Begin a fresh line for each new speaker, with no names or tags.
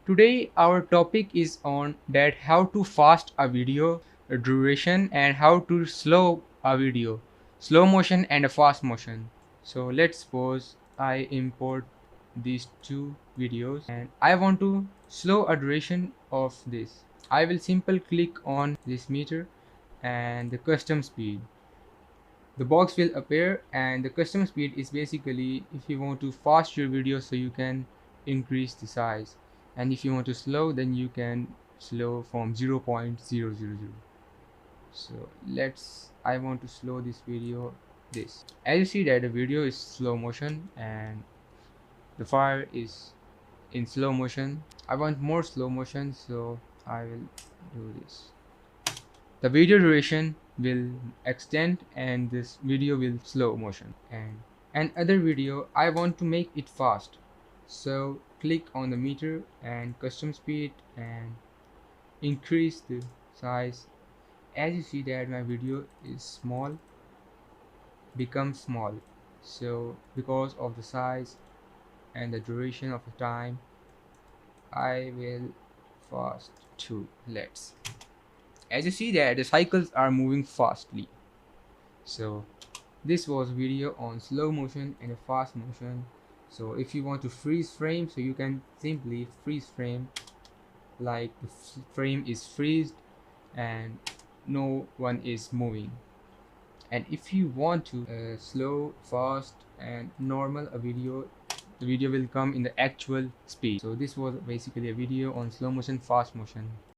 Today our topic is on that how to fast a video duration and how to slow a video, slow motion and a fast motion. So let's suppose I import these two videos and I want to slow a duration of this. I will simply click on this meter and the custom speed. The box will appear and the custom speed is basically if you want to fast your video so you can increase the size, and if you want to slow then you can slow from 0.000. So I want to slow this video this. As you see that the video is slow motion and the fire is in slow motion. I want more slow motion, so I will do this. The video duration will extend and this video will slow motion, and another video I want to make it fast, so click on the meter and custom speed and increase the size. As you see that my video is small, becomes small, so because of the size and the duration of the time I will fast too. Let's, as you see that the cycles are moving fastly. So this was video on slow motion and a fast motion. So if you want to freeze frame, so you can simply freeze frame, like the frame is freezed and no one is moving. And if you want to slow, fast and normal a video, the video will come in the actual speed. So this was basically a video on slow motion, fast motion.